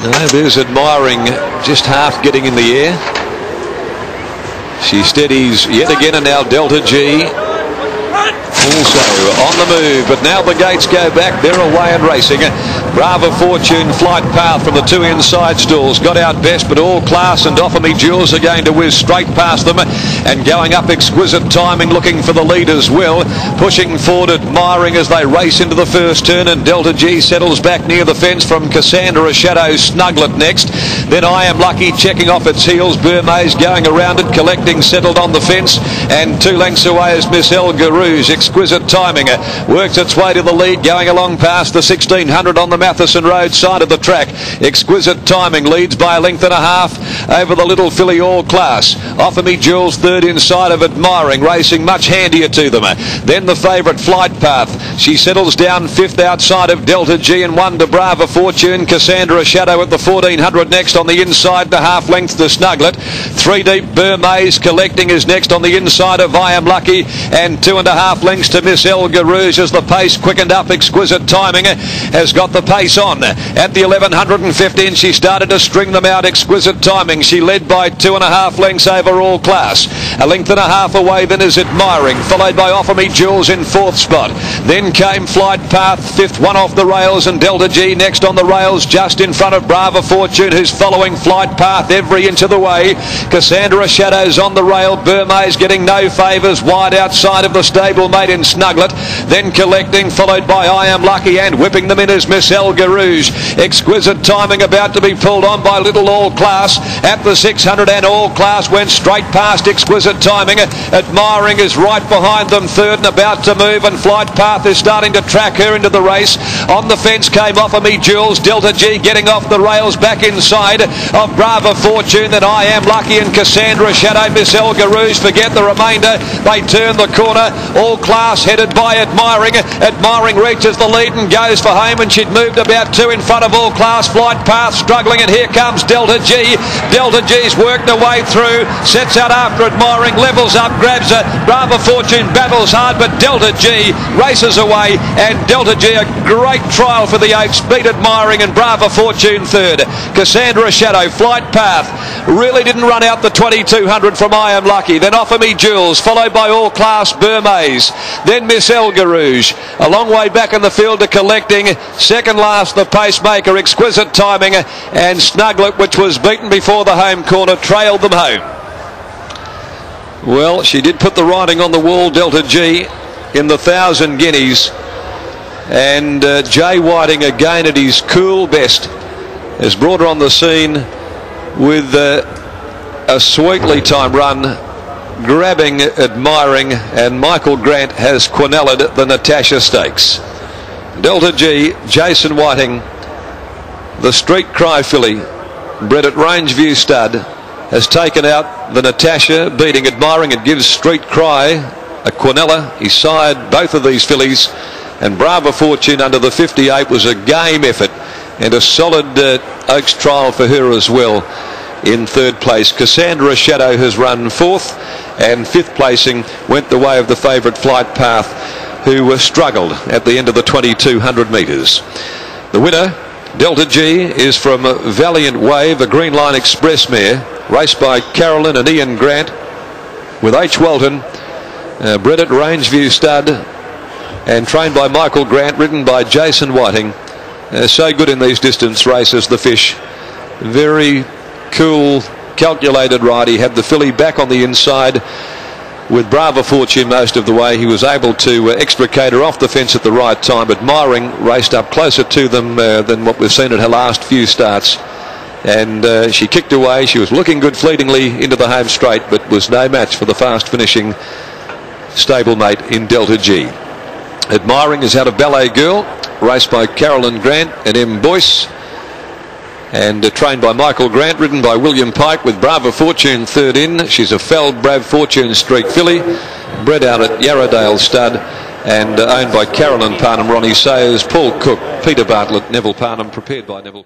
There's Admiring, just half getting in the air. She steadies yet again, and now Delta G also on the move, but now the gates go back. They're away and racing. Brava Fortune, Flight Path from the two inside stalls got out best, but All Class and Offer Me Jewels are going to whiz straight past them, and going up Exquisite Timing looking for the lead as well. Pushing forward Admiring as they race into the first turn, and Delta G settles back near the fence from Cassandra Shadow Snuglet next. Then I Am Lucky checking off its heels. Burmese going around it, Collecting settled on the fence, and 2 lengths away is Miss Elga Rouge. Exquisite Timing works its way to the lead, going along past the 1600 on the Matheson Road side of the track. Exquisite Timing leads by a length and a half over the little filly All Class. Offer Me Jewels third inside of Admiring, racing much handier to them. Then the favourite Flight Path. She settles down fifth outside of Delta G, and 1 to Brava Fortune. Cassandra Shadow at the 1400 next on the inside, the half length to Snuglet. 3 deep Burmese. Collecting is next on the inside of I Am Lucky, and 2.5 lengths to Miss Elga Rouge as the pace quickened up. Exquisite Timing has got the pace on. At the 1115 she started to string them out. Exquisite Timing, she led by 2.5 lengths over All Class. A length and a half away then is Admiring, followed by Offer Me Jewels in 4th spot. Then came Flight Path, 5th, 1 off the rails, and Delta G next on the rails just in front of Brava Fortune, who's following Flight Path every inch of the way. Cassandra Shadows on the rail. Burmese getting no favours wide outside of the stablemate in Snuglet. Then Collecting, followed by I Am Lucky, and whipping them in is Miss Elga Rouge. Exquisite Timing about to be pulled on by little All Class at the 600, and All Class went straight past Exquisite Timing. Admiring is right behind them third and about to move, and Flight Path is starting to track her into the race. On the fence came Offer Me Jewels. Delta G getting off the rails back inside of Brava Fortune. Then I Am Lucky and Cassandra Shadow. Miss Elga Rouge forget the remainder. They turn the corner. All Class headed by Admiring. Admiring reaches the lead and goes for home, and she'd moved about 2 in front of All Class. Flight Path struggling, and here comes Delta G. Delta G's worked her way through, sets out after Admiring, levels up, grabs her. Brava Fortune battles hard, but Delta G races away, and Delta G, a great trial for the Oaks, beat Admiring, and Brava Fortune third. Cassandra Shadow, Flight Path really didn't run out the 2200 from I Am Lucky. Then Offer Me Jewels, followed by All Class, Burmese. Then Miss Elga Rouge, a long way back in the field to Collecting. Second last the pacemaker, Exquisite Timing, and Snuglet, which was beaten before the home corner, trailed them home. Well, she did put the writing on the wall, Delta G, in the 1,000 guineas, and Jay Whiting again at his cool best has brought her on the scene with a sweetly timed run, grabbing Admiring, and Michael Grant has quinelled the Natasha Stakes. Delta G, Jason Whiting, the Street Cry filly, bred at Rangeview Stud, has taken out the Natasha, beating Admiring. It gives Street Cry a quinella. He sired both of these fillies, and Brava Fortune under the 58 was a game effort and a solid Oaks trial for her as well. In 3rd place, Cassandra Shadow has run 4th, and 5th placing went the way of the favourite Flight Path, who struggled at the end of the 2200 metres. The winner, Delta G, is from Valiant Wave, a Green Line Express mare, raced by Carolyn and Ian Grant, with H. Walton, bred at Rangeview Stud, and trained by Michael Grant, ridden by Jason Whiting. So good in these distance races, the fish. Very cool, calculated ride. He had the filly back on the inside with Brava Fortune most of the way. He was able to extricate her off the fence at the right time. Admiring raced up closer to them than what we've seen at her last few starts, and she kicked away. She was looking good fleetingly into the home straight, but was no match for the fast finishing stablemate in Delta G. Admiring is out of Ballet Girl, raced by Carolyn Grant and M. Boyce, and trained by Michael Grant, ridden by William Pike, with Brava Fortune third in. She's a Feld Brav Fortune Streak filly, bred out at Yarradale Stud, and owned by Carolyn Parnham, Ronnie Sayers, Paul Cook, Peter Bartlett, Neville Parnham, prepared by Neville.